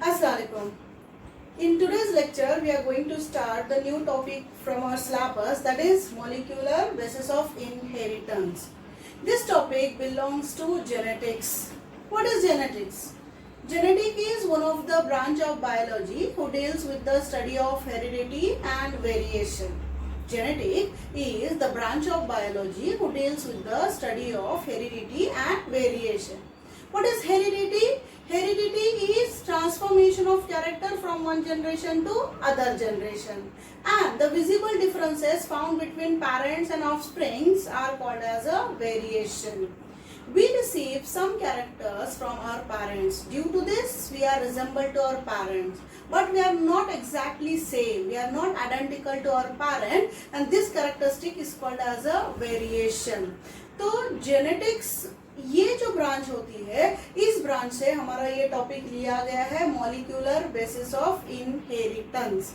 Assalamualaikum. In today's lecture, we are going to start the new topic from our syllabus, that is molecular basis of inheritance. This topic belongs to genetics. What is genetics? Genetic is one of the branch of biology who deals with the study of heredity and variation. Genetic is the branch of biology who deals with the study of heredity and variation. What is heredity? Heredity is transformation of character from one generation to other generation, and the visible differences found between parents and offsprings are called as a variation. We receive some characters from our parents. Due to this, we are resembled to our parents, but we are not exactly same. We are not identical to our parent, and this characteristic is called as a variation. तो genetics ये जो branch होती है, इस branch से हमारा ये topic लिया गया है मॉलिक्यूलर बेसिस ऑफ इनहेरिटेंस.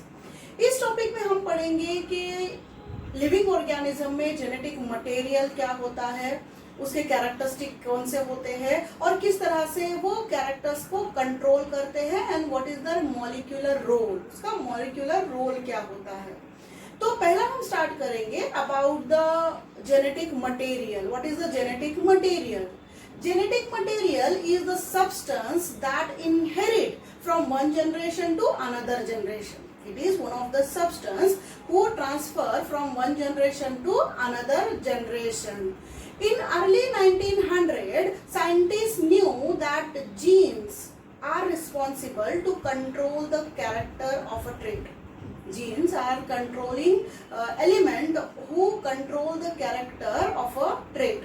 इस टॉपिक में हम पढ़ेंगे कि लिविंग ऑर्गेनिज्म में जेनेटिक मटेरियल क्या होता है, उसके कैरेक्टरिस्टिक कौन से होते हैं और किस तरह से वो कैरेक्टर्स को कंट्रोल करते हैं, and what is the molecular role, उसका मॉलिक्यूलर रोल क्या होता है. तो पहला हम स्टार्ट करेंगे about the genetic material. What is the genetic material? Genetic material is the substance that inherit from one generation to another generation. It is one of the substance who transfer from one generation to another generation. In early 1900, scientists knew that genes are responsible to control the character of a trait. Genes are controlling element who control the character of a trait.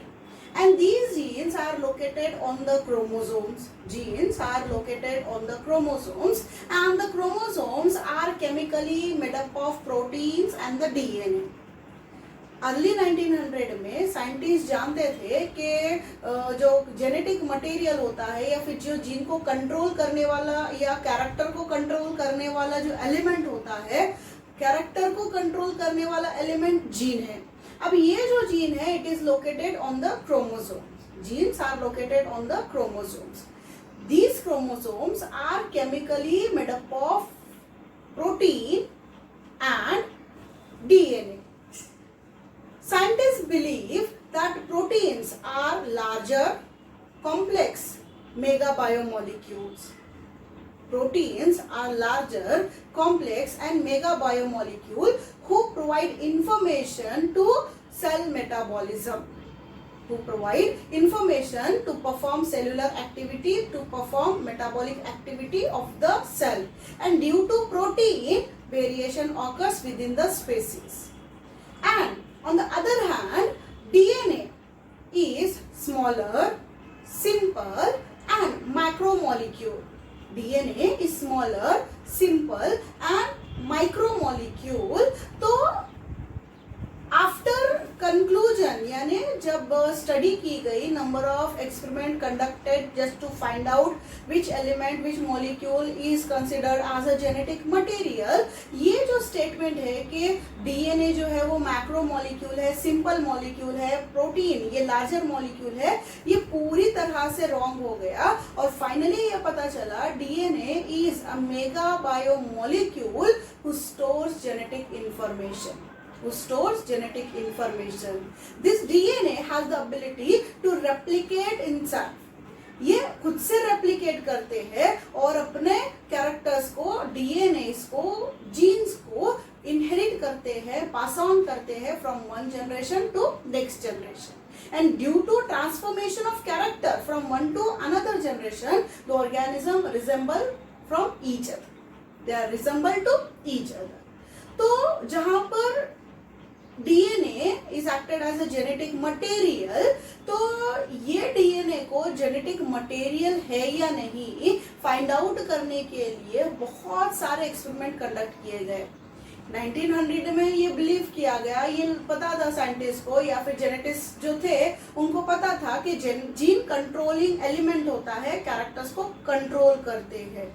And these genes are located on the chromosomes. Genes are located on the chromosomes, and the chromosomes are chemically made up of proteins and the DNA. Early 1900 में scientist जानते थे कि जो genetic material होता है या फिर जो जीन को कंट्रोल करने वाला या कैरेक्टर को कंट्रोल करने वाला जो एलिमेंट होता है, कैरेक्टर को कंट्रोल करने वाला एलिमेंट जीन है. अब ये जो जीन है, it is located on the chromosome. Genes are located on the chromosomes. These chromosomes are chemically made up of protein and DNA. Scientists believe that proteins are larger, complex megabiomolecules. Proteins are larger, complex and megabiomolecule who provide information to cell metabolism. Who provide information to perform cellular activity, to perform metabolic activity of the cell. And due to protein, variation occurs within the species. And on the other hand, DNA is smaller, simple and macromolecule. DNA is smaller, simple and micromolecule. तो after conclusion यानी जब study की गई, number of experiment conducted just to find out which element, which molecule is considered as a genetic material, ये जो statement है कि DNA जो है वो मैक्रो मॉलिक्यूल है, सिंपल मॉलिक्यूल है, प्रोटीन ये लार्जर मॉलिक्यूल है, ये पूरी तरह से रॉन्ग हो गया. और फाइनली ये पता चला DNA is a mega bio molecule who stores genetic information. Who stores genetic information. This DNA has the ability to replicate inside. ये खुद से रेप्लिकेट करते हैं और अपने कैरेक्टर्स को, डीएनए को, जीन्स को इनहेरिट करते हैं, पास ऑन करते हैं from one generation to next generation. And due to transformation of character from one to another generation, the organism resemble from each other. They are resemble to each other. तो जहाँ पर DNA is acted as a genetic material, तो ये DNA को genetic material है या नहीं find out करने के लिए बहुत सारे एक्सपेरिमेंट कंडक्ट किए गए. 1900 में ये बिलीव किया गया, ये पता था साइंटिस्ट को या फिर जेनेटिस्ट जो थे उनको पता था कि जीन कंट्रोलिंग एलिमेंट होता है, कैरेक्टर्स को कंट्रोल करते हैं.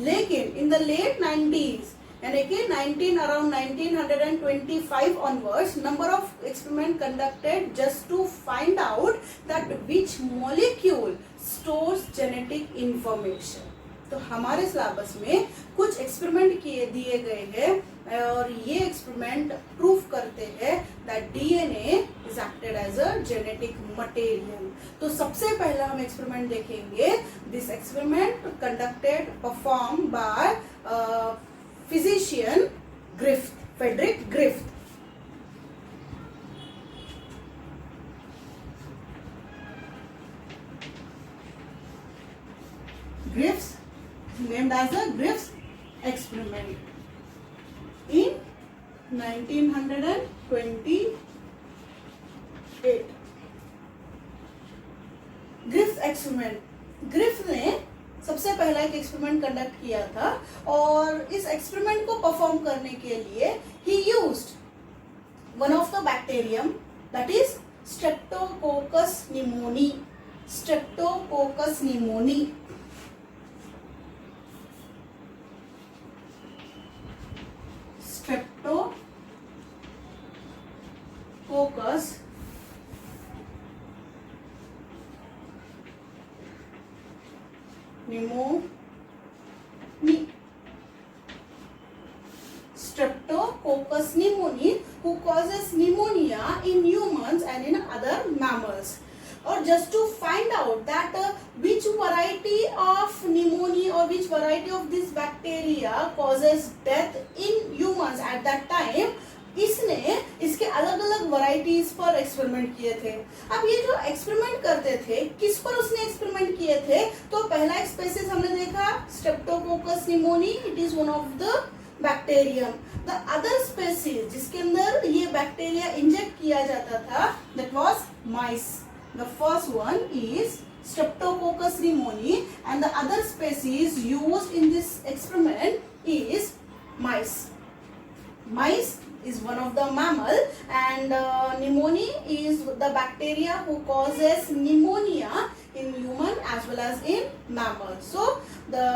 लेकिन इन द लेट 90s यानी कि around 1925 onwards, number of experiment conducted just to find out that which molecule stores genetic information. तो हमारे सिलेबस में कुछ एक्सपेरिमेंट किए दिए गए हैं और ये एक्सपेरिमेंट प्रूव करते हैं that DNA is acted as a genetic material. तो सबसे पहला हम एक्सपेरिमेंट देखेंगे। This experiment conducted perform by physician Griffith, Frederick Griffith. Griffiths, named as the Griffiths experiment in 1928. Griffith experiment, Griffith ने सबसे पहला एक एक्सपेरिमेंट कंडक्ट किया था और इस एक्सपेरिमेंट को परफॉर्म करने के लिए ही used one of the bacterium that is Streptococcus pneumoniae. Streptococcus pneumoniae Streptococcus pneumoniae. Streptococcus pneumoniae who causes pneumonia in humans and in other mammals. Or just to find out that which variety of pneumonia or which variety of this bacteria causes death in humans at that time, इसने इसके अलग अलग varieties पर experiment किए थे। अब ये जो एक्सपेरिमेंट करते थे, किस पर उसने एक्सपेरिमेंट किए थे? तो पहला एक स्पेसीज हमने देखा Streptococcus pneumoniae, it is one of the bacterium. The other species जिसके अंदर ये बैक्टीरिया इंजेक्ट किया जाता था that was mice. The first one is Streptococcus pneumoniae and the other species used in this experiment is mice. Mice is one of the mammal and pneumonia is the bacteria who causes pneumonia in human as well as in mammal. So the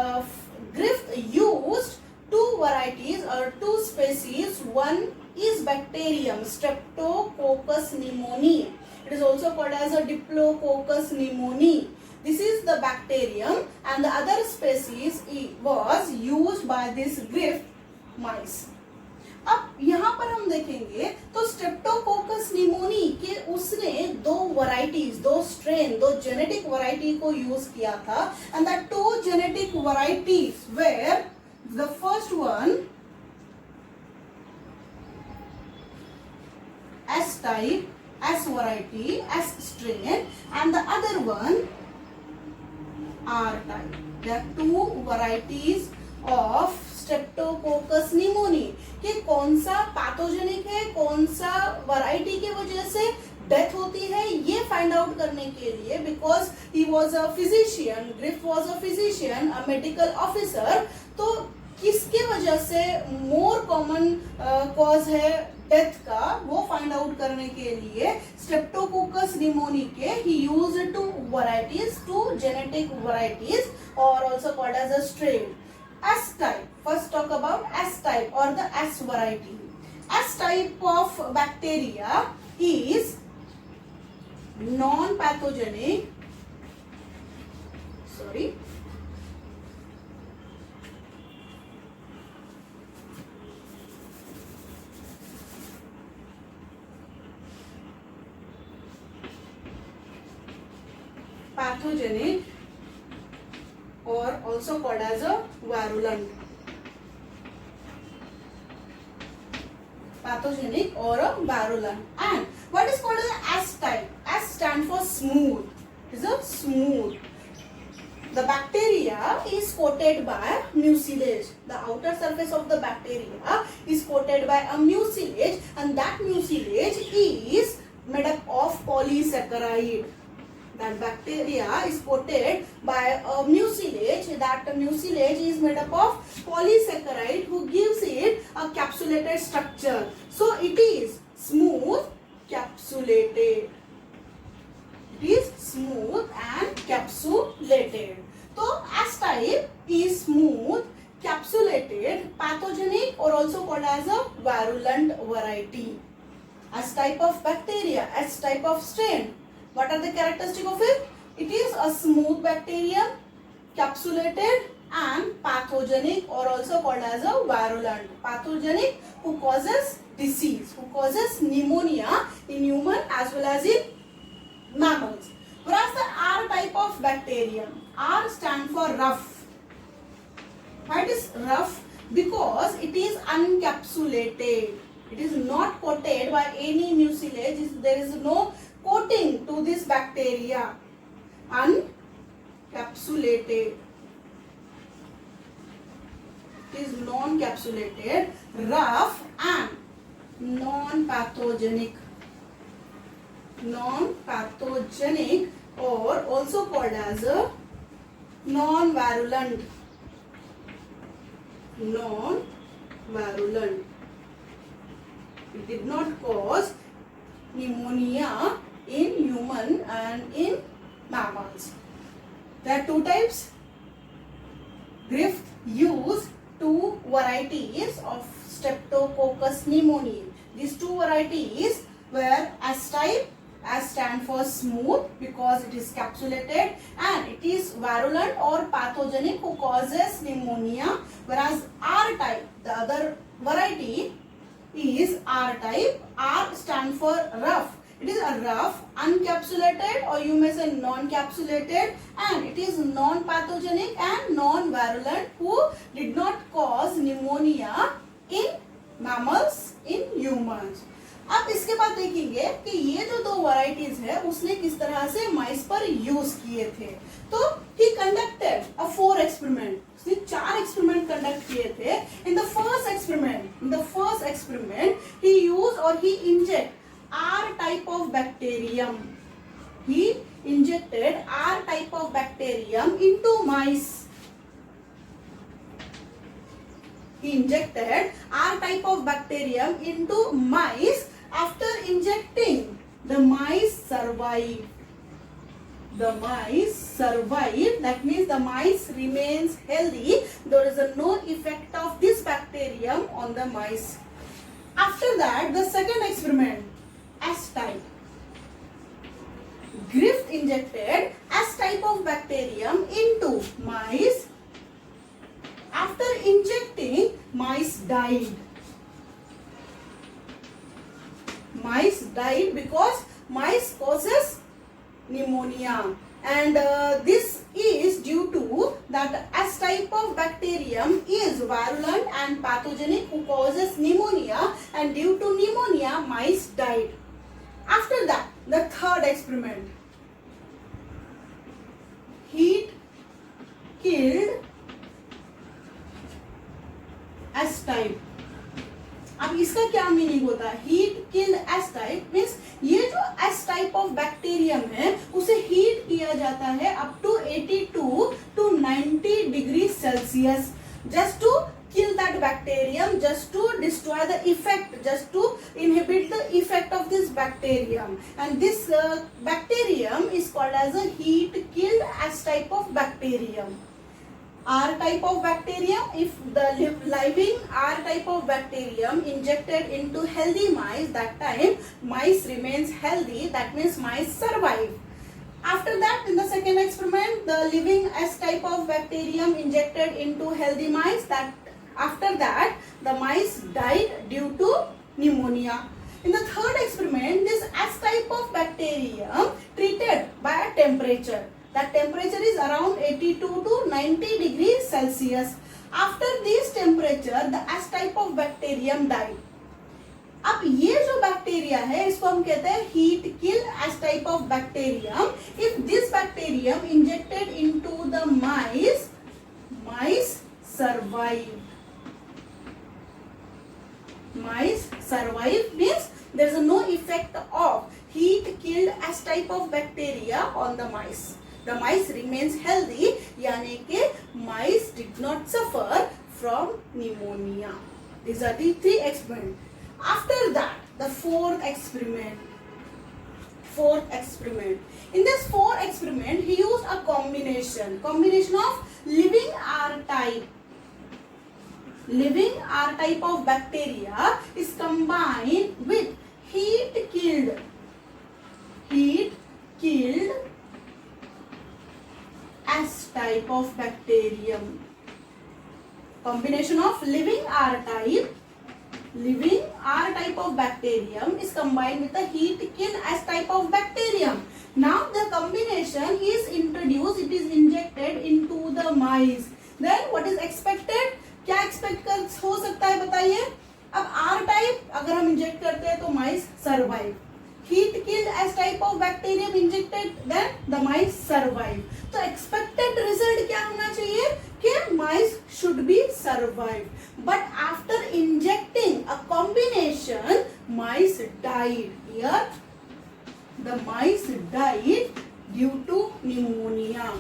Griffith used two varieties or two species. One is bacterium Streptococcus pneumoniae. It is also called as a Diplococcus pneumoniae. This is the bacterium and the other species was used by this Griffith mice. अब यहाँ पर हम देखेंगे तो Streptococcus pneumoniae के उसने दो varieties, दो स्ट्रेन, दो जेनेटिक वैरायटी को यूज किया था and the two genetic varieties were the first one S type, S variety, S strain and the other one R type. There are two varieties of Streptococcus pneumoniae कि कौन सा pathogenic है, कौन सा variety की वजह से डेथ होती है, ये फाइंड आउट करने के लिए because he was a physician, Griffith was a physician, a medical officer, तो किसके वजह से मोर कॉमन कॉज है डेथ का वो फाइंड आउट करने के लिए स्ट्रेप्टोकोकस निमोनी के he used two varieties, two genetic varieties और also called as a strain. S type, first talk about S type or the S variety. S type of bacteria is non-pathogenic, pathogenic or also called as a virulent. Pathogenic or a virulent. And what is called as S type? S stand for smooth. It is a smooth. The bacteria is coated by mucilage. The outer surface of the bacteria is coated by a mucilage and that mucilage is made up of polysaccharide. That bacteria is coated by a mucilage. That mucilage is made up of polysaccharide who gives it a capsulated structure. So it is smooth, capsulated. It is smooth and capsulated. So S type is smooth, capsulated, pathogenic or also called as a virulent variety. S type of bacteria, S type of strain. What are the characteristics of it? It is a smooth bacterium, capsulated, and pathogenic, or also called as a virulent. Pathogenic who causes disease, who causes pneumonia in human as well as in mammals. Whereas the R type of bacterium, R stand for rough. Why it is rough? Because it is uncapsulated. It is not coated by any mucilage. There is no coating to this bacteria. Uncapsulated. It is non-capsulated, rough and non-pathogenic. Non-pathogenic, or also called as a non-virulent. Non-virulent. It did not cause pneumonia in human and in mammals. There are two types. Griffith used two varieties of Streptococcus pneumoniae. These two varieties were S type. S stand for smooth because it is capsulated, and it is virulent or pathogenic who causes pneumonia, whereas R type, the other variety, is R type. R stand for rough. It is a rough, uncapsulated, or you may say non-capsulated, and it is non-pathogenic and non-virulent who did not cause pneumonia in mammals, in humans. अब इसके बाद देखेंगे कि ये जो दो varieties है उसने किस तरह से माइस पर यूज किए थे. तो ही कंडक्टेड अ 4 एक्सपेरिमेंट. उसने 4 एक्सपेरिमेंट कंडक्ट किए थे. In the first experiment he use और ही inject R type of bacterium. He injected R type of bacterium into mice. He injected R type of bacterium into mice. After injecting, the mice survive. The mice survive. That means the mice remains healthy. There is no effect of this bacterium on the mice. After that, the second experiment, S type. Griffith injected S type of bacterium into mice. After injecting, mice died. Mice died because mice causes pneumonia, and this is due to that S type of bacterium is virulent and pathogenic who causes pneumonia, and due to pneumonia mice died. After that, the third experiment, heat killed S type. अब इसका क्या meaning होता है? Heat killed S type means ये जो S type of bacterium है उसे heat किया जाता है up to 82 to 90 degree Celsius, just to kill that bacterium, just to destroy the effect, just to inhibit the effect of this bacterium. And this bacterium is called as a heat killed S type of bacterium. R type of bacterium, if the living R type of bacterium injected into healthy mice, that time mice remains healthy, that means mice survive. After that, in the second experiment, the living S type of bacterium injected into healthy mice, that after that the mice died due to pneumonia. In the third experiment, this S type of bacterium treated by a temperature. That temperature is around 82 to 90 degrees Celsius. After this temperature, the S type of bacterium died. अब ये जो bacteria है इसको हम कहते हैं heat kill S type of bacterium. If this bacterium injected into the mice, mice survive. Mice survive means there is no effect of heat killed S type of bacteria on the mice. The mice remains healthy, यानी कि mice did not suffer from pneumonia. These are the 3 experiments. After that, the fourth experiment. In this fourth experiment, he used a combination of living R type. Living R type of bacteria is combined with heat killed S type of bacterium. combination of living R type of bacterium is combined with the heat kill S type of bacterium. Now the combination is introduced, it is injected into the mice. Then what is expected? क्या expect कर हो सकता है बताइए. अब R type अगर हम inject करते हैं तो mice survive. Heat killed S type of bacterium injected then the mice survive. तो एक्सपेक्टेड रिजल्ट क्या होना चाहिए कि mice should be survive. But after injecting a combination mice died. Here the mice died due to pneumonia.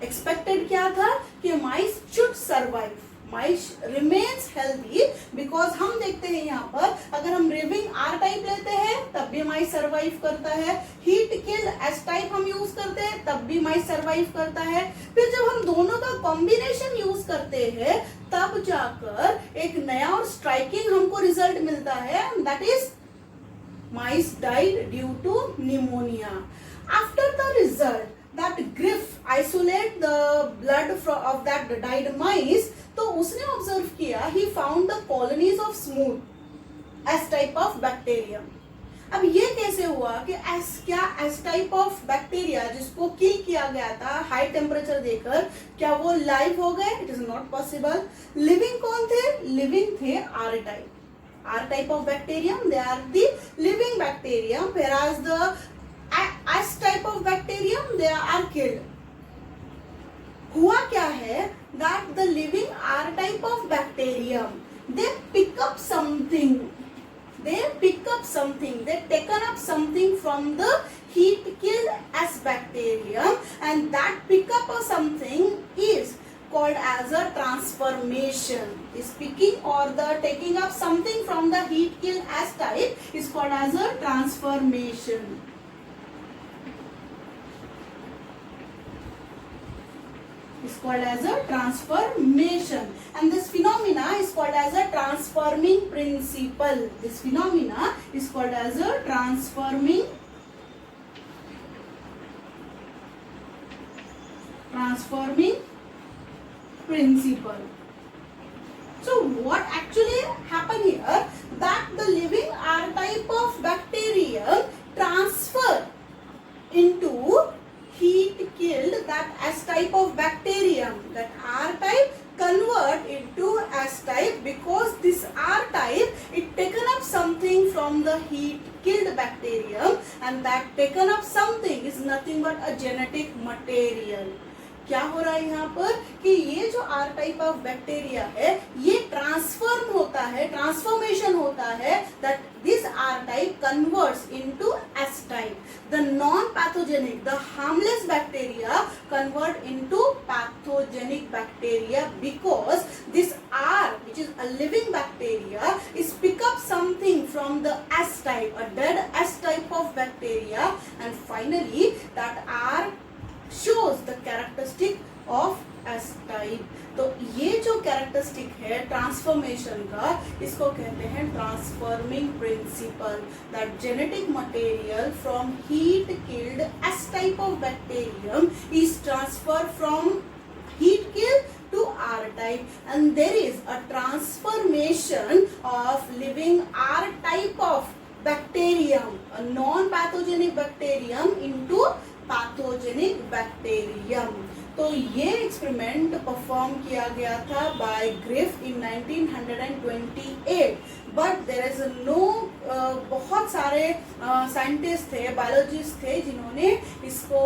Expected क्या था कि mice should survive, mice remains healthy, because हम देखते हैं यहाँ पर अगर हम लिविंग आर टाइप लेते हैं तब भी माइस सर्वाइव करता है. हीट किल एस टाइप हम यूज करते हैं तब भी माइस सर्वाइव करता है. फिर जब हम दोनों का कॉम्बिनेशन यूज करते हैं तब जाकर एक नया और स्ट्राइकिंग हमको रिजल्ट मिलता है, that is mice died due to pneumonia. After the result that Griff isolate the blood of that died mice, तो उसने ऑब्जर्व किया, he found the colonies of smooth S type of bacterium. अब ये कैसे हुआ कि S टाइप ऑफ बैक्टीरिया जिसको किल किया गया था हाई टेम्परेचर देकर, क्या वो लाइव हो गए? It is not possible. Living कौन थे? लिविंग थे R type of bacterium, they are the living bacterium, whereas the S type of bacterium they are killed. हुआ क्या है that the living R type of bacterium they pick up something, they taken up something from the heat killed S bacterium, and that pick up of something is called as a transformation. Is picking or the taking up something from the heat killed S type is called as a transformation. Is called as a transformation, and this phenomena is called as a transforming principle. This phenomena is called as a transforming principle. So what actually happened here, that the living R type of bacterium transfer into heat killed that S type of bacterium, that R type convert into S type, because this R type it taken up something from the heat killed bacterium, and that taken up something is nothing but a genetic material. क्या हो रहा है यहाँ पर कि ये जो R type of bacteria है ये ट्रांसफॉर्म होता है, ट्रांसफॉर्मेशन होता है, that this R type converts into S type. The non-pathogenic, the harmless bacteria convert into pathogenic bacteria, because this R, which is a living bacteria, is pick up something from the S type, a dead S type of bacteria, and finally that R shows the characteristic of S type. तो ये जो characteristic है transformation का, इसको कहते हैं transforming principle. That genetic material from heat killed S type of bacterium is transfer from heat kill to R type, and there is a transformation of living R type of bacterium, a non-pathogenic bacterium, into pathogenic bacterium. तो ये experiment perform किया गया था by Griff in 1928, but there is no, बहुत सारे scientist थे, biologist थे जिन्होंने इसको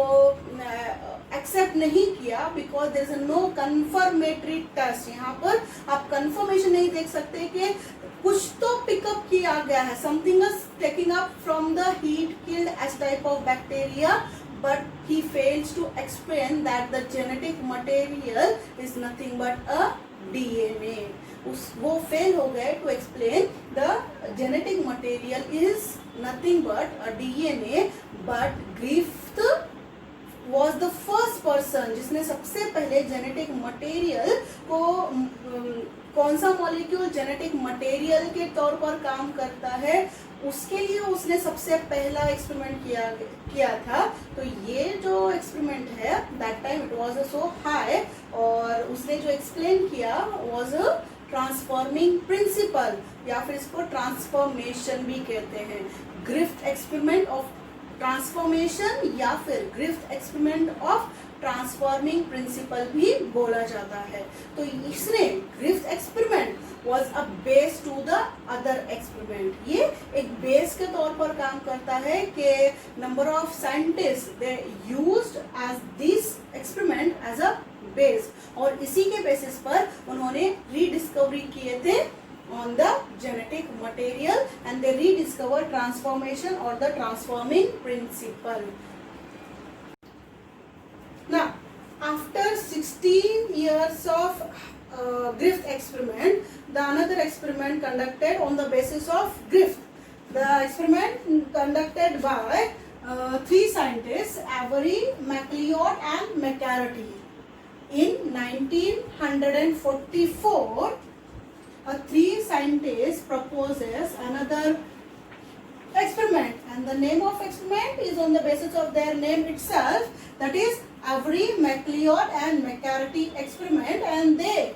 एक्सेप्ट नहीं किया, because there is no confirmatory test. यहाँ पर आप कंफर्मेशन नहीं देख सकते कि कुछ तो पिकअप किया गया है, something is taking up from the heat killed S type of bacteria, but he fails to explain that the genetic material is nothing but a DNA. वो फेल हो गए to explain the genetic material is nothing but a DNA, but Griffith was the first person जिसने सबसे पहले genetic material को कौन सा molecule genetic material के तौर पर काम करता है, उसके लिए उसने सबसे पहला एक्सपेरिमेंट किया था। तो ये जो एक्सपेरिमेंट है that time it was so high, और उसने जो एक्सप्लेन किया वाज ट्रांसफॉर्मिंग प्रिंसिपल, या फिर इसको ट्रांसफॉर्मेशन भी कहते हैं। ग्रिफ्थ एक्सपेरिमेंट ऑफ ट्रांसफॉर्मेशन या फिर Griffith experiment of transforming principle भी बोला जाता है। तो इसने Griffith experiment was a base to the other experiment. ये एक बेस के तौर पर काम करता है कि number of scientist they used as this experiment as a base, और इसी के बेसिस पर उन्होंने रीडिस्कवरी किए थे on the genetic material and they rediscovered transformation or the transforming principle. Now, after 16 years of Griffith experiment, the another experiment conducted on the basis of Griffith. The experiment conducted by three scientists, Avery, MacLeod and McCarthy. In 1944, three scientists proposes another experiment, and the name of experiment is on the basis of their name itself, that is Avery, MacLeod and McCarthy experiment, and they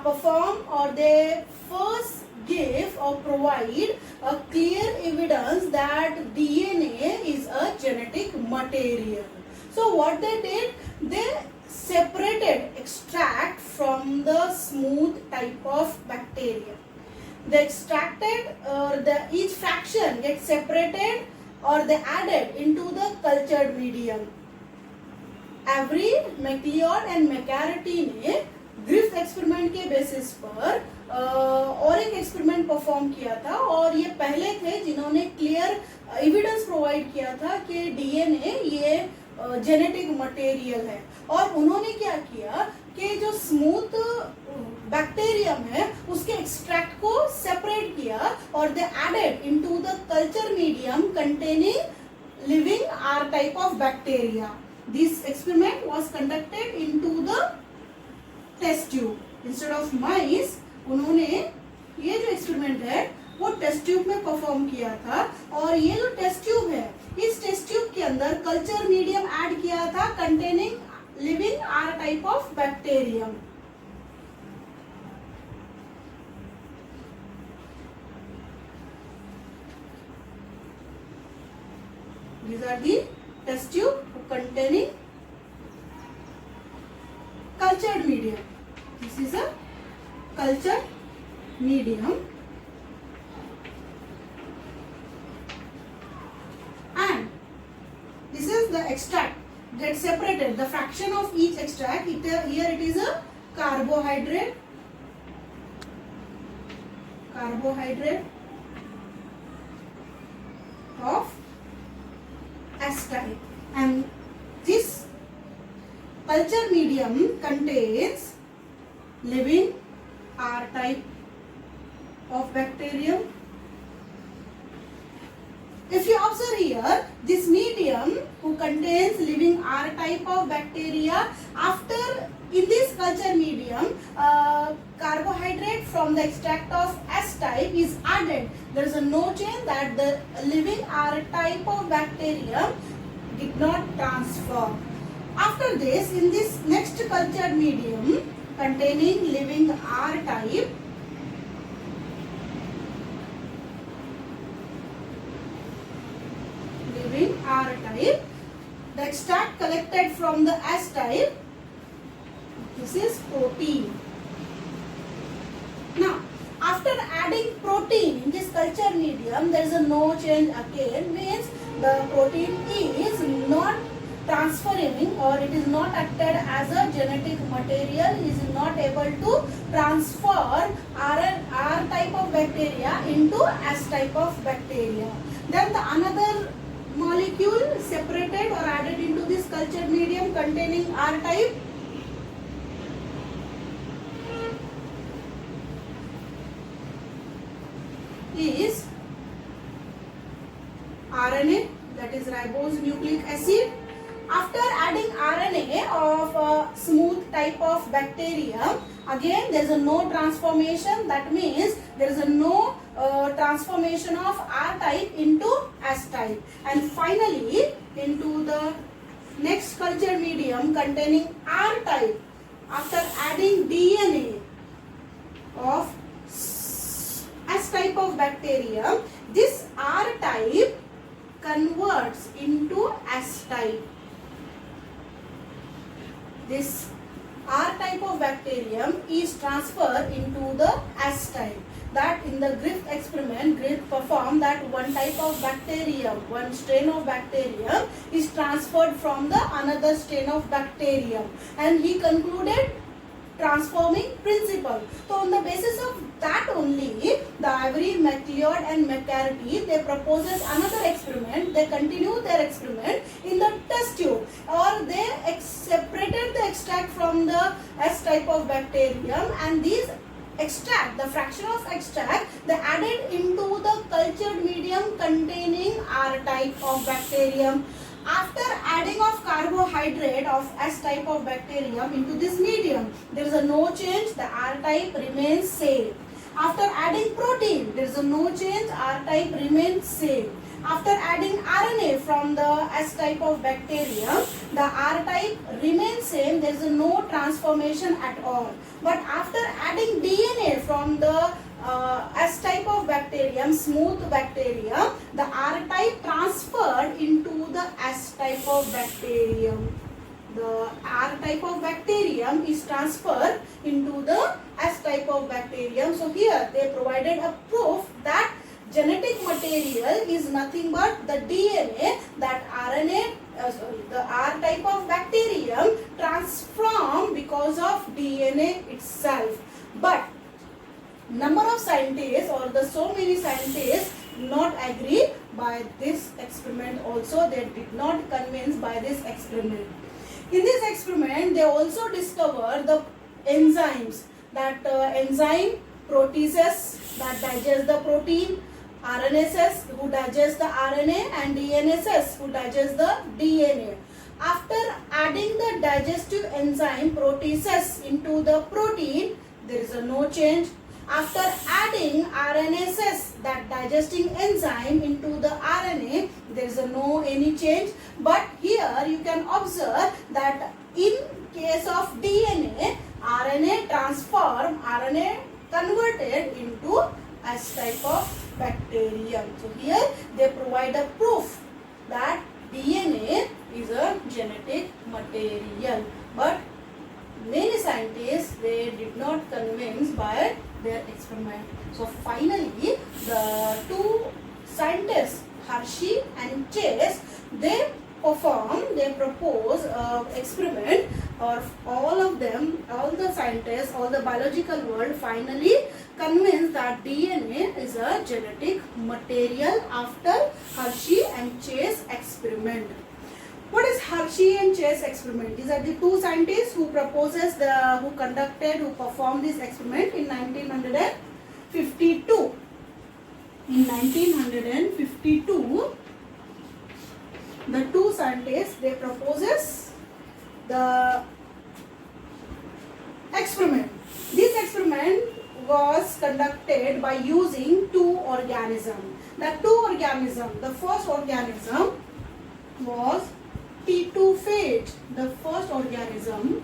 perform or they first give or provide a clear evidence that DNA is a genetic material. So what they did, they separated extract from the smooth type of bacteria. They extracted each fraction gets separated or they added into the cultured medium. Avery, MacLeod and McCarthy ने Griffith experiment के basis पर और एक experiment perform किया था, और ये पहले थे जिन्होंने क्लियर एविडेंस प्रोवाइड किया था कि डीएनए ये जेनेटिक मटेरियल है। और उन्होंने क्या किया कि जो स्मूथ बैक्टीरियम है उसके एक्सट्रैक्ट को सेपरेट किया और they added into the culture medium containing living R type of bacteria. This experiment was conducted into the test tube instead of mice. उन्होंने ये जो एक्सपेरिमेंट है वो टेस्ट ट्यूब में परफॉर्म किया था, और ये जो टेस्ट ट्यूब है इस टेस्ट ट्यूब के अंदर कल्चर मीडियम ऐड किया था containing living R type of bacterium. These are the test tube containing cultured medium. This is a cultured medium, and this is the extract gets separated. The fraction of each extract, here it is a carbohydrate of S type, and this culture medium contains living R type of bacterium. If you observe here, this medium who contains living R type of bacteria, after in this culture medium, carbohydrate from the extract of S type is added. There is no change that the living R type of bacterium did not transfer. After this, in this next cultured medium containing living R type, the extract collected from the S type, this is protein. Now, after adding protein in this culture medium, there is no change again, means the protein is not transferring or it is not acted as a genetic material, is not able to transfer R type of bacteria into S type of bacteria. Then the another molecule separated or added into this cultured medium containing R type, is RNA, that is ribose nucleic acid. After adding RNA of a smooth type of bacterium, Again, there is a no transformation. That means there is a no transformation of R type into S type. And finally, into the next culture medium containing R type, after adding DNA of S type of bacterium, this R type converts into S type. This R type of bacterium is transferred into the S type. That in the Griffith experiment, Griffith performed that one type of bacterium, one strain of bacterium is transferred from the another strain of bacterium, and he concluded transforming principle. So on the basis of that only, the Ivory, MacLeod and McCarthy, they proposes another experiment. They continue their experiment in the test tube, or they separated the extract from the S type of bacterium, and these extract, the fraction of extract, they added into the cultured medium containing R type of bacterium. After adding of carbohydrate of S type of bacterium into this medium, there is a no change, the R type remains same. After adding protein, there is a no change, R type remains same. After adding RNA from the S type of bacterium, the R type remains same, there is no transformation at all. But after adding DNA from the S type of bacterium, smooth bacterium, the R type transferred into the S type of bacterium. The R type of bacterium is transferred into the S type of bacterium. So here they provided a proof that genetic material is nothing but the DNA that RNA, the R type of bacterium transformed because of DNA itself. But number of scientists, or the so many scientists, not agree by this experiment also. They did not convince by this experiment. In this experiment, they also discovered the enzymes, that enzyme proteases that digest the protein, RNases who digest the RNA, and DNases who digest the DNA. After adding the digestive enzyme proteases into the protein, there is a no change. After adding RNases, that digesting enzyme, into the RNA, there is a no any change. But here you can observe that in case of DNA, RNA transform, RNA converted into S type of bacterium. So here they provide a proof that DNA is a genetic material. But many scientists, they did not convince by their experiment. So finally, the two scientists, Hershey and Chase, they propose experiment, or all of them, all the scientists, all the biological world finally convinced that DNA is a genetic material after Hershey and Chase experiment. What is Hershey and Chase experiment? These are the two scientists who performed this experiment in 1952. In 1952, the two scientists, they proposes the experiment. This experiment was conducted by using two organisms. The first organism was T2 phage. The first organism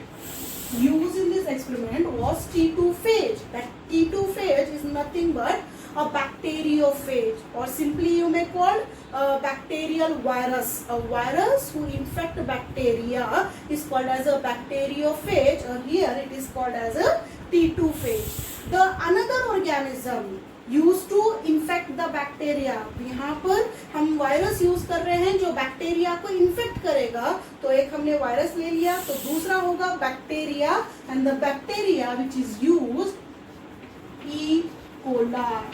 used in this experiment was T2 phage. That T2 phage is nothing but a bacteriophage, or simply you may call a bacterial virus. A virus who infect bacteria is called as a bacteriophage, or here it is called as a T2 phage. The another organism used to infect the bacteria. यहाँ पर हम virus use कर रहे हैं जो bacteria को infect करेगा. तो एक हमने वायरस ले लिया, तो दूसरा होगा bacteria, and the bacteria which is used E. coli.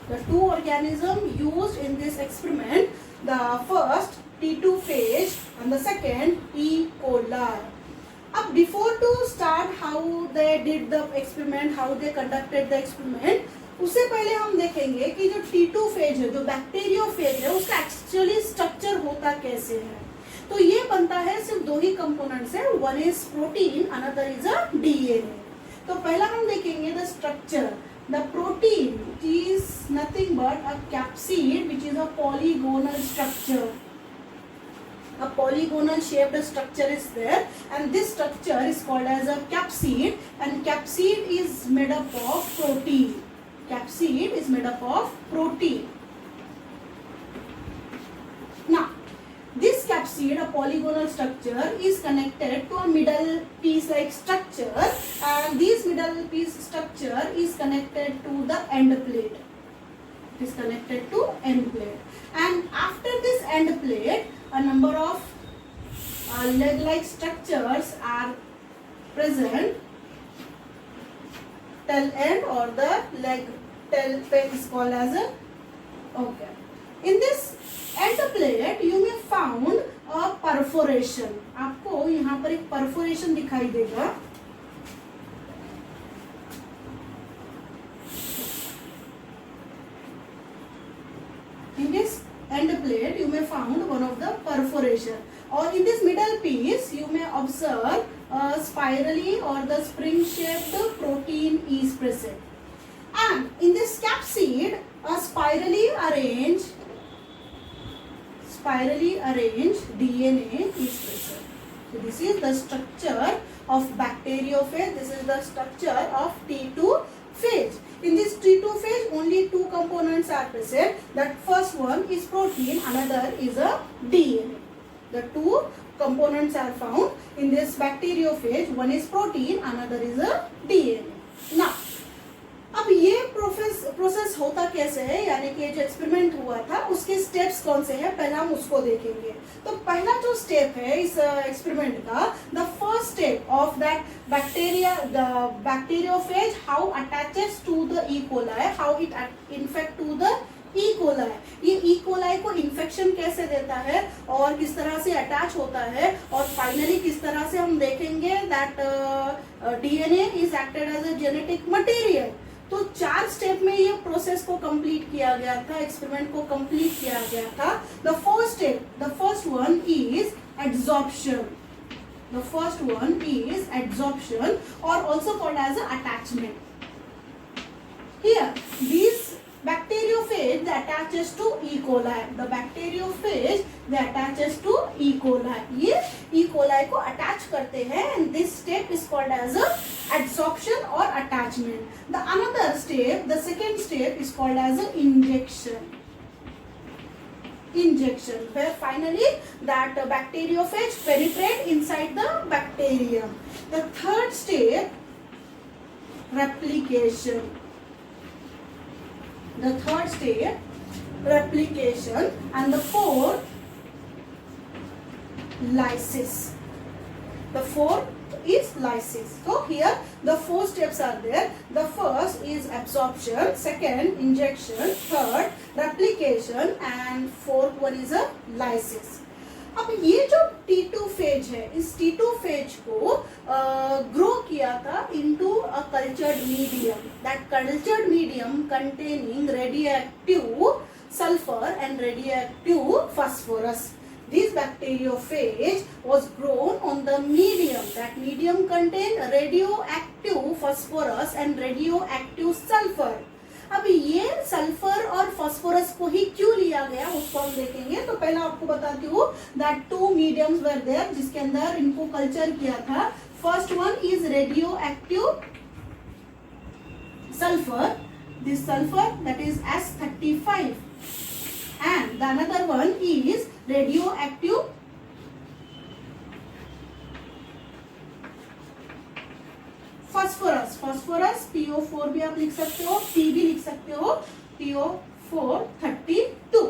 The two organisms used in this experiment, the first T2 phage and the second E. coli. अब before to start how they did the experiment, how they conducted the experiment, उससे पहले हम देखेंगे कि जो T2 phage है, जो bacteriophage है, उसका एक्चुअली स्ट्रक्चर होता कैसे है. तो ये बनता है सिर्फ दो ही कंपोनेंट से, one is protein, another is a DNA. तो पहला हम देखेंगे the structure. The protein is nothing but a capsid which is a polygonal structure. A polygonal shaped structure is there, and this structure is called as a capsid, and capsid is made up of protein. Capsid is made up of protein. Now, this capsid, a polygonal structure, is connected to a middle piece-like structure, and this middle piece structure is connected to the end plate. It is connected to end plate, and after this end plate, a number of leg-like structures are present. Tail end or the leg tail is called as a okay. In this end plate you may found a perforation. आपको यहाँ पर एक perforation दिखाई देगा. In this end plate you may found one of the perforation, or in this middle piece you may observe a spirally or the spring shaped protein is present, and in this capsid a spirally arranged DNA is present. So this is the structure of bacteriophage. This is the structure of T2 phase. In this T2 phase only two components are present. That first one is protein, another is a DNA. The two components are found in this bacteriophage. One is protein, another is a DNA. Now, अब ये process होता कैसे है, यानी कि जो experiment हुआ था उसके स्टेप्स कौन से हैं, पहला हम उसको देखेंगे. तो पहला जो स्टेप है इस एक्सपेरिमेंट का, the first step of that bacteria, the bacteriophage how attaches to the E coli, how it infect to the E coli. ये ई कोलाई को इन्फेक्शन कैसे देता है और किस तरह से अटैच होता है, और फाइनली किस तरह से हम देखेंगे that DNA is acted as a genetic material. तो 4 स्टेप में ये प्रोसेस को कंप्लीट किया गया था, एक्सपेरिमेंट को कंप्लीट किया गया था. The first step, the first one is adsorption. The first one is adsorption और also called as attachment. Here this bacteriophage that attaches to E. coli. The bacteriophage that attaches to E. coli. ये E. coli को attach करते हैं, and this step is called as a adsorption or attachment. The another step, the second step is called as a injection. Injection, where finally that bacteriophage penetrate inside the bacterium. The third step, replication. The third step, replication, and the fourth, lysis. The fourth is lysis. So here the 4 steps are there. The first is absorption, second injection, third replication, and fourth one is a lysis. अब ये जो T2 phase है, इस T2 phase को grow किया था into a cultured medium. That cultured medium containing radioactive sulfur and radioactive phosphorus. This bacteriophage was grown on the medium. That medium contained radioactive phosphorus and radioactive sulfur. अब ये sulphur और phosphorus को ही क्यों लिया गया उसको हम देखेंगे. तो पहला आपको बताती हूँ दैट 2 मीडियम्स वर देयर जिसके अंदर इनको कल्चर किया था. First one is radio active sulphur, this sulphur that is S35, and the another one is radioactive phosphorus. Phosphorus PO4 भी आप लिख सकते हो, P भी लिख सकते हो, PO432.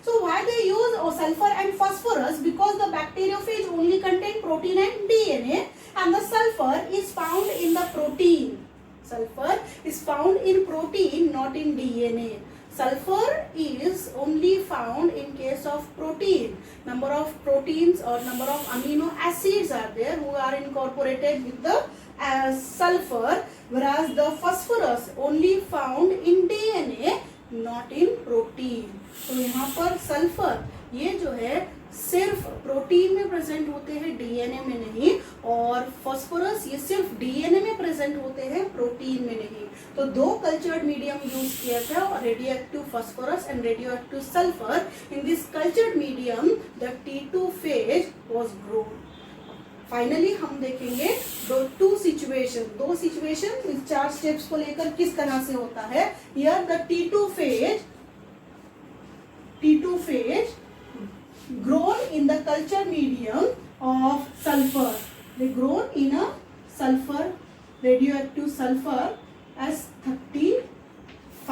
So why they use sulfur and phosphorus? Because the bacteriophage only contain protein and DNA, and the sulfur is found in the protein. Sulfur is found in protein, not in DNA. Sulfur is only found in case of protein. Number of proteins or number of amino acids are there who are incorporated with the sulfur, whereas the phosphorus only found in DNA, not in protein. तो यहाँ पर sulphur, ये जो है सिर्फ protein में present होते हैं, डीएनए में नहीं, और फास्फोरस ये सिर्फ डीएनए में प्रेजेंट होते हैं, प्रोटीन में नहीं। तो दो कल्चर्ड मीडियम यूज किया था, radio active phosphorus and radio active sulphur. In this cultured medium the T2 phase was grown. Finally हम देखेंगे दो सिचुएशन इस 4 स्टेप्स को लेकर किस तरह से होता है। Here the T2 phase grown in the culture medium of sulfur. They grown in a sulfur, radioactive sulfur S35,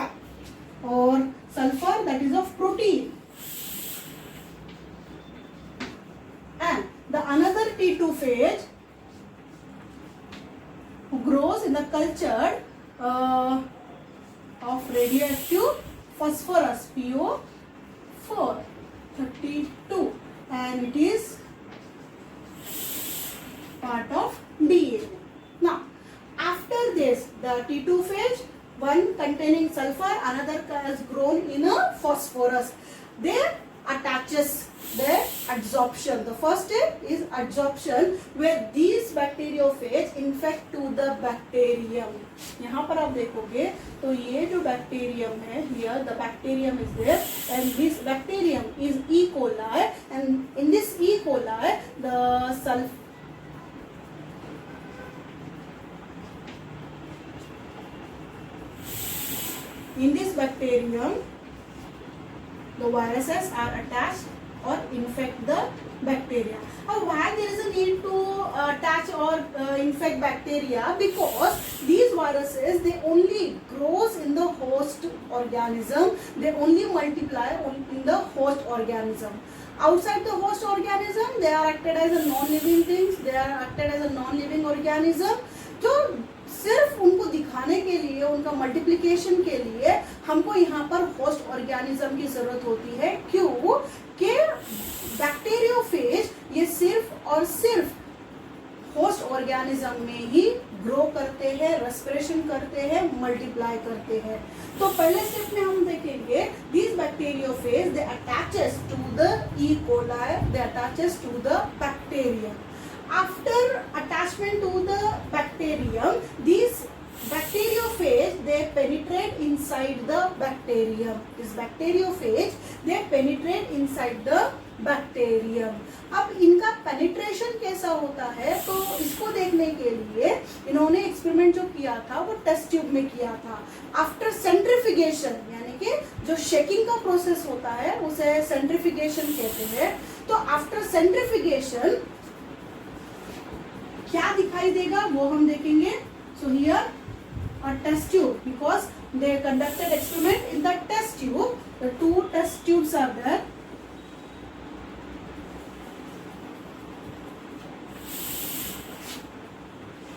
or sulfur that is of protein. And the another T2 phase grows in the culture of radioactive phosphorus PO4 32, and it is part of DNA. Now after this, the T2 phase, one containing sulfur, another has grown in a phosphorus. They attaches their adsorption. The first step is adsorption, where these bacteriophage infect to the bacterium. यहाँ पर आप देखोगे तो ये जो bacterium है, here the bacterium is there, and this bacterium is E. coli, and in this E. coli the in this bacterium the viruses are attached or infect the bacteria. Now why there is a need to attach or infect bacteria? Because these viruses, they only grows in the host organism, they only multiply in the host organism. Outside the host organism, they are acted as a non-living things, they are acted as a non-living organism. जो सिर्फ उनको दिखाने के लिए, उनका multiplication के लिए हमको यहाँ पर होस्ट ऑर्गेनिज्म की जरूरत होती है। क्यों? कि बैक्टीरियोफेज ये सिर्फ और सिर्फ होस्ट ऑर्गेनिज्म में ही ग्रो करते हैं, रेस्पिरेशन करते हैं, मल्टीप्लाई करते हैं। तो पहले स्टेप में हम देखेंगे these bacteriophage they attaches to the E. coli, they attaches to the bacterium. After attachment to the bacterium, these bacteriophage they penetrate inside the bacterium. This bacteriophage they penetrate inside the bacterium. अब इनका penetration कैसा होता है, तो इसको देखने के लिए इन्होंने एक्सपेरिमेंट जो किया था वो टेस्ट ट्यूब में किया था। आफ्टर सेंट्रीफिकेशन, यानी कि जो शेकिंग का प्रोसेस होता है उसे सेंट्रीफिकेशन कहते हैं। तो आफ्टर सेंट्रीफिकेशन क्या दिखाई देगा वो हम देखेंगे। So here a test tube, because they conducted experiment in the test tube. The 2 test tubes are there.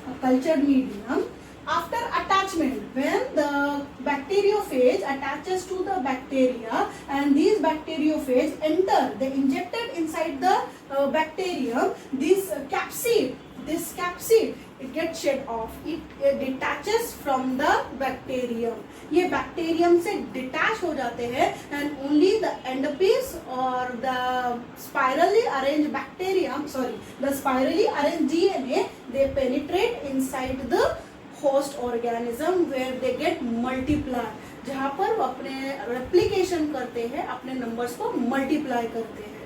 A cultured medium. After attachment, when the bacteriophage attaches to the bacteria and these bacteriophage enter, they injected inside the bacterium this capsid. This capsid it gets shed off, it detaches from the bacterium. ये bacterium से detach हो जाते हैं and only the endopiece or the spirally arranged bacterium, the spirally arranged DNA, they penetrate inside the host organism where they get multiply, जहाँ पर वो अपने replication करते हैं, अपने numbers को multiply करते हैं।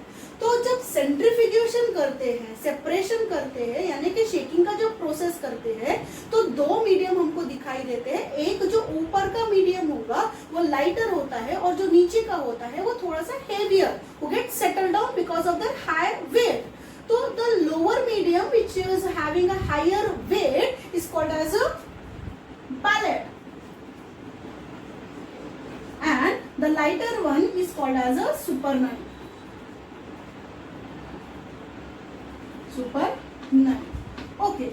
तो जब सेंट्रीफ्यूगेशन करते हैं, सेपरेशन करते हैं, यानी कि शेकिंग का जो प्रोसेस करते हैं, तो 2 मीडियम हमको दिखाई देते हैं। एक जो ऊपर का मीडियम होगा वो लाइटर होता है और जो नीचे का होता है वो थोड़ा सा हेवियर, वो get settle down because of the high weight. तो the lower medium which is having a higher weight is called as a pellet and the lighter one is called as a supernatant. Okay.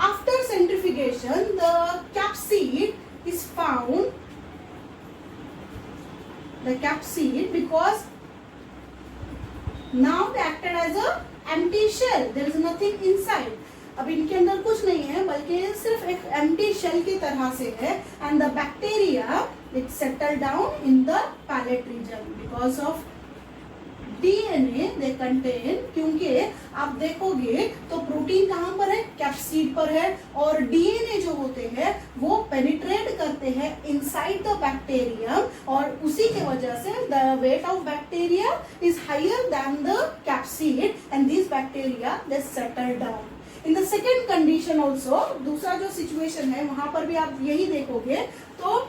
After centrifugation, the capsid is found. The capsid, because now they acted as a empty shell. There is nothing inside. अब इनके अंदर कुछ नहीं है, बल्कि सिर्फ एक empty shell की तरह से है. And the bacteria it settle down in the palate region because of DNA they contain, क्योंकि आप देखोगे तो प्रोटीन कहाँ पर है, कैप्सिड पर है, और डीएनए जो होते हैं वो पेनिट्रेट करते हैं इनसाइड द बैक्टीरियम, और उसी के वजह से the weight of bacteria is higher than the capsid and this bacteria they settle down. In the second condition also, दूसरा जो सिचुएशन है वहां पर भी आप यही देखोगे, तो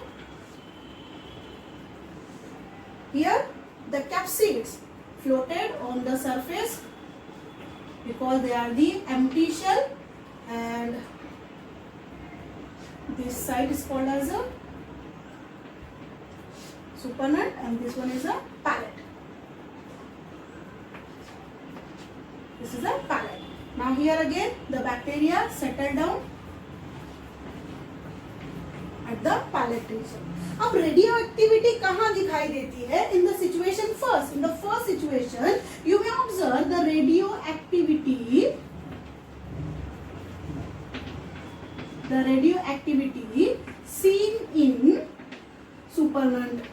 here the capsids floated on the surface because they are the empty shell, and this side is called as a supernut and this one is a palate. This is a palate. Now here again the bacteria settle down at the palate region. अब radio activity कहाँ दिखाई देती है? In the situation first, in the first situation you may observe the radio activity, the radioactivity seen in supernant.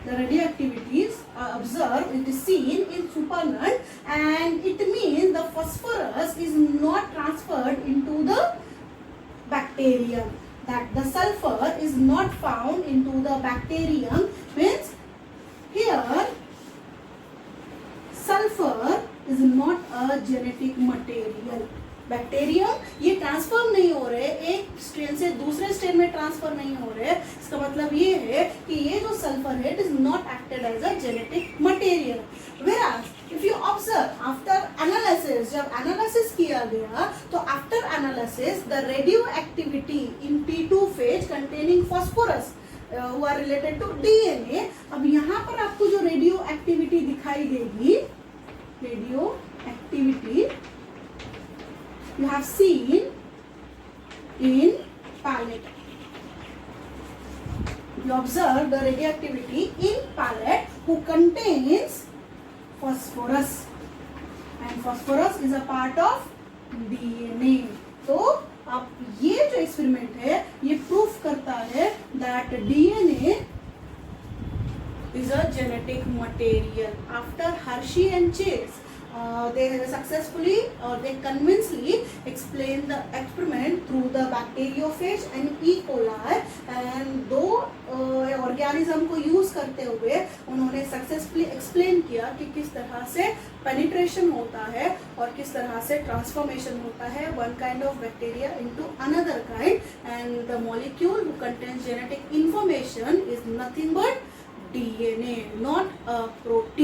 The radioactivities are observed, it is seen in supernant, and it means the phosphorus is not transferred into the bacterium. That the sulfur is not found into the bacterium, means here sulfur is not a genetic material. Bacterium ये transfer नहीं हो रहे, एक strain से दूसरे strain में transfer नहीं हो रहे, इसका मतलब ये है कि ये जो सल्फर है it is not acted as a genetic material. Whereas if you observe after analysis, जब एनालिसिस किया गया तो after analysis the radioactivity in P2 phage containing phosphorus who are related to DNA, अब यहाँ पर आपको जो रेडियो एक्टिविटी दिखाई देगी, radio activity you have seen in palate. You observe the radioactivity in palate who contains phosphorus, and phosphorus is a part of DNA. तो अब ये जो एक्सपेरिमेंट है ये प्रूफ करता है that DNA is a genetic material. After Hershey and Chase, they successfully or they convincingly explained the experiment through the bacteriophage and E. coli, and दो organism को यूज करते हुए उन्होंने सक्सेसफुली एक्सप्लेन किया कि किस तरह से पेनिट्रेशन होता है और किस तरह से ट्रांसफॉर्मेशन होता है one kind of bacteria into another kind, and the molecule who contains genetic information is nothing but DNA, not a protein.